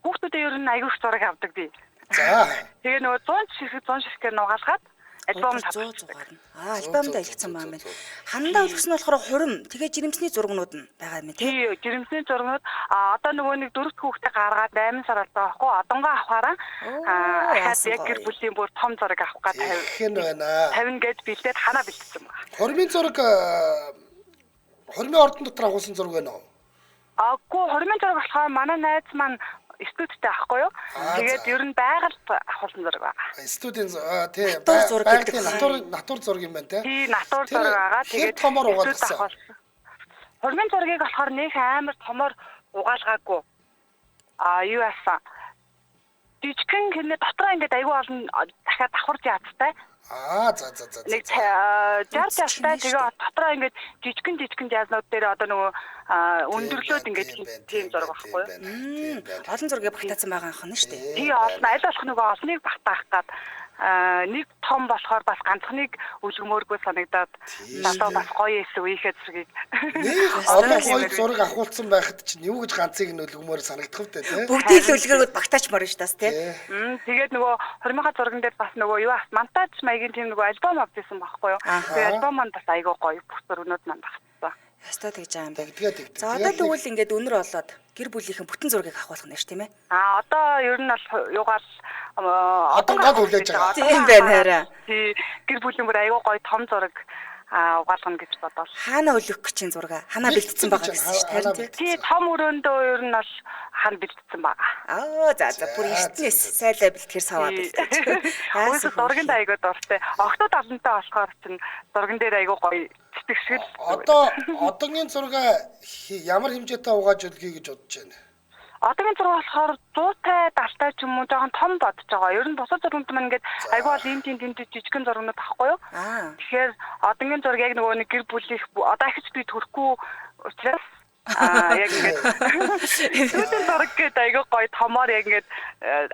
хүүхдүүдийн ер нь аягүй их зураг авдаг би. За. Тэгээ нөгөө 100 ширхгээр нугаалгаад альбом татуулна. Альбомд аялгцсан баа юм байна. Ханандаа үлгсэн нь болохоор хурим. Тэгээ жирэмсний зургнууд нь байгаа юм тийм. Тий, жирэмсний зургнууд одоо нөгөө нэг 4 дахь хүүхдээ гаргаад 8 сар болдог байхгүй. Одонгоо авахаараа яг гэр бүлийн бүр том зураг авах гэдэг 50 гээд бэлдээд ханаа бэлдсэн байна. Хормын зураг хормын ордон дотор авсан зураг байна уу? Аггүй хормын зураг болохоор манай найз маань студидтэй ахгүй юу? Тэгээд ер нь байгальд авахсан зураг байгаа. Студийн тий натур зураг юм байна тий. Натур зураг байгаа. Тэгээд томор угаалгасан. Хормын зургийг болохоор нэг амар томор угаалгаагүй. Юу яасан? Жижигхэн хэрнээ дотроо ингээд аягүй олон дахиад давхарч яадтай. За. Нэг 60 тастай тэгээ дотроо ингээд жижигхэн жаазнууд дээр одоо нөгөө өндөрлөөд ингээд тийм зураг байхгүй юу? Олон зургийг багтаасан байгаа юм шүү дээ. Тий олон аль болох нөгөө олныг багтаах гад нэг том болохоор бас ганцхныг үлгмөөргүй санагдаад надад бас гоё эсв үеийнхээ зургийг олон гоё зураг авахулсан байхад чинь юу гэж ганцыг нь үлгмөөр санагдах вэ тий? Бүгдийг л үлгэрүүд багтаачмаар шүү дээ тий. Тэгээд нөгөө хормынхаа зурган дээр бас нөгөө юу монтаж маягийн тийм нөгөө альбом авчихсан байхгүй юу? Тэгээд альбом маань бас айгүй гоё бүх зургнууд маань багтсан. Ястаа тэгж байгаа юм байна. За одоо тэгвэл ингээд өнөр болоод гэр бүлийнхэн бүтэн зургийг авах болно ш тийм ээ. Одоо ер нь бол юугаар одонгод хүлээж байгаа. Тийм байна хараа. Тий гэр бүлийн бүр аягүй гоё том зураг угаалгана гэж бодвол. Хаана өлөх гэж чинь зураг ханаа бэлдсэн байгаа гэсэн ш тийм. Тий том өрөөндөө ер нь бол хана бэлдсэн байгаа. За бүр эртнээс сайлаа бэлтгэр саваа бэлдэж. Өөсөө зургийн айгуу дуртай. Октод алантай болохоор чинь зурган дээр айгуу гоё сэтгэшгэл. Одоогийн зураг ямар хэмжээтэй угааж өлгий гэж бодож байна. Одоогийн зураг болохоор 100-тай 70-тай ч юм уу жоохон том бодож байгаа. Ер нь бусад зургууд маань ингээд айгүй бол ийм тийм жижигхэн зургууд ахгүй юу? Тэгэхээр одоогийн зураг яг нөгөө нэг гэр бүлийнх одоо ихч би төрөхгүй учраас яг ингээд сүүлийн зураг гэдэг айгүй гоё томоор яг ингээд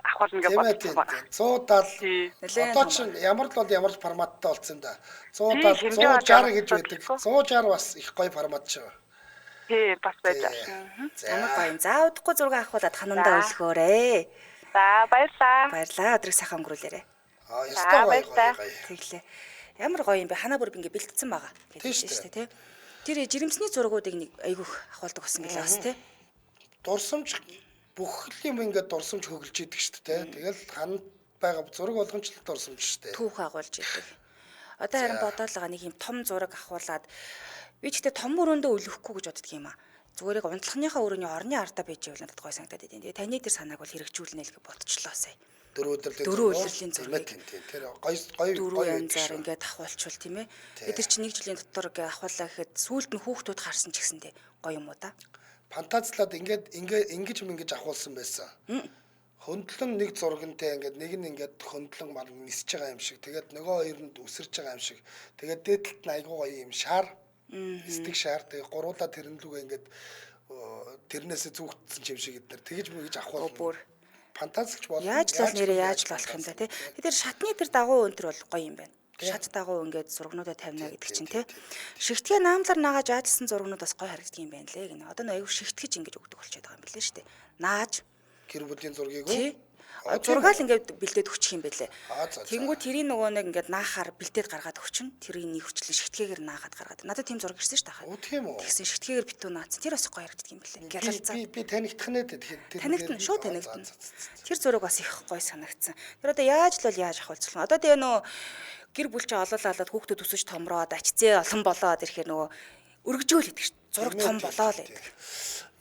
авах ингээд бодсон байна. 170 одоо чинь ямар л бол ямар форматтай болсон юм да. 170 160 гэж байдаг. 160 бас их гоё формат шүү. Тий, бас байж байна. Амар гоё. За удахгүй зураг авахулаад ханандаа өлгөөрэй. За баярлаа. Баярлаа. Өдрийг сайхан өнгөрүүлээрэй. Ястаа гоё. Тэглээ. Ямар гоё юм бэ? Ханаа бүр ингээ бэлтгэсэн байгаа. Тийм шүү дээ, тий. Тэр жирэмсний зургуудыг нэг айгүйх ахуулдаг болсон билээ бас тий. Дурсамж бүх юм ингээд дурсамж хөглөж идэг шүү дээ. Тэгэл ханд байгаа зураг болгонч л дурсамж шүү дээ. Түүх агуулж идэг. Одоо харин бодоол байгаа нэг юм том зураг авахуулаад би ч гэдэг том өрөөндөө өлөхгүй гэж боддөг юм аа. Зүгээр яг унтлахныхаа өрөөний орны ардаа байж явал надад гой санагдаад идэв. Тэгээ таны тэр санааг бол хэрэгжүүлнэ л гэж бодчихлоо сая. 4 өдрлийн зураг. Тэр гоё янзаар ингээд авахулчвал тийм ээ. Тэр чинь нэг жилийн дотор ингээд авахлаа гэхэд сүүлд нь хүүхдүүд харсан ч гэсэндээ гоё юм уу да. Фантазлаад ингэж авахулсан байсан. Хөндлөн нэг зургантай ингээд нэг нь ингээд хөндлөн мар нисэж байгаа юм шиг. Тэгээд нөгөө хоёр нь үсэрч байгаа юм шиг. Тэгээд дээдлэлт нь айгуу гоё юм шар. Стик шар. Тэгээд гуруудаа тэрнлүүгээ ингээд тэрнээсээ зүгтсэн юм шиг эдгээр тэгэж мэгж авах фантазич болно. Яаж л нэрээ яаж л болох юм да тий. Тэр шатны тэр дагуу өнтер бол гоё юм байна. Шат дагуу ингээд зургнуудаа тавина гэдэг чинь тий. Шигтгээ наамлаар наагааж аажсан зургнууд бас гоё харагддаг юм байна лээ гинэ. Одоо аюу шигтгэж ингэж өгдөг болчиход байгаа юм билээ шүү дээ. Нааж гэр бүлийн зургийг үү? Зургаал ингээд бэлдээд өгчих юм байлээ. Тэнгүү тэрийн нөгөө нэг ингээд наахаар бэлдээд гаргаад өгчин. Тэрийн нэг хүчлэн шигтгээгээр наагаад гаргаад. Надад тийм зураг ирсэн шүү дээ. Оо тийм үү. Тэгсэн шигтгээгээр битүү наацсан. Тэр бас гоё харагддаг юм байлээ. Гялалцаа. Би танигдах нэ тэгэхээр танигдна шүү танигдна. Тэр зураг бас их гоё санагдсан. Тэр одоо яаж л авахулцлаа. Одоо тэгээ нөгөө гэр бүлч олоолаад хүүхдүүд өсөж томроод ачцээ олон болоод ирэхээр нөгөө өргөжөөл гэдэг шүү. Зураг том болоо л гэдэг.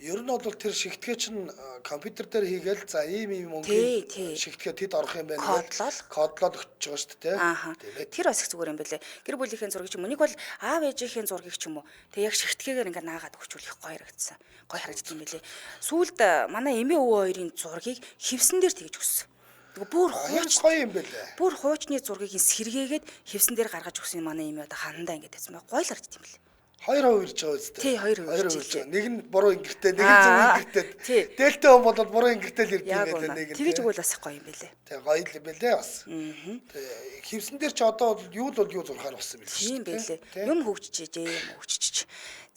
Ер нь бол тэр шигтгээ чинь компьютер дээр хийгээл за ийм мөнгөний шигтгээ тэд орох юм байна гэж кодлоод өгч байгаа шүү дээ. Тэр бас их зүгээр юм байлээ. Гэр бүлийнхээ зургийг ч юм уу нэг бол аав ээжийнхээ зургийг ч юм уу тэг яг шигтгээгээр ингээ наагаад өгчвөл их гоё харагдсан. Гоё харагддаг юм байлээ. Сүүлд манай эмээ өвөө хоёрын зургийг хевсэн дээр тэгж өгсөн. Бүр гоё юм байлээ. Бүр хуучны зургийг сэргээгээд хевсэн дээр гаргаж өгсөн манай эмээ одоо ханандаа ингээ тавьсан. Гоё л харагддаг юм байлээ. 2 ирж байгаа үстэй. Тий 2 ирж байгаа. Нэг нь буруу ингэртэй, нэг нь зөв ингэртэй. Дээлтэй хүн бол буруу ингэртэй л ирдэг юм байлээ нэг нь. Тэгэж өгвөл бас гоё юм байлээ. Тий гоё л юм байлээ бас. Хевсэн дээр ч одоо юу зурхаар болсон юм тийм байлээ. Юм хөгжижээ, юм хөгжиж.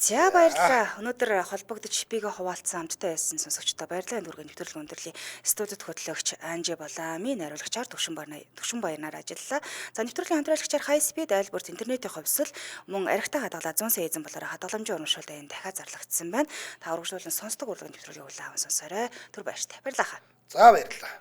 За баярлалаа. Өнөөдөр холбогдож шипигээ хуваалцсан хамттай байсан сонсогчдоо баярлалаа. Нүргэн нэвтрүүлэг өндөрлөе. Студид хөтлөгч Анжи Балаами, найруулагчаар Төвшин Баянаар ажиллалаа. За нэвтрүүлгийн хамтраалагчаар High Speed айлбарт интернетийн хувьсэл мөн архитаа хадгалаад 100 сая эзэн болоор хадгаламжийн урамшуулалт аян дахиад зарлагдсан байна. Та урагшлуулан сонсдог урлагийн нэвтрүүлгийг улаан аван сонсоорой. Түр баяртай. Баярлалаа. За баярлалаа.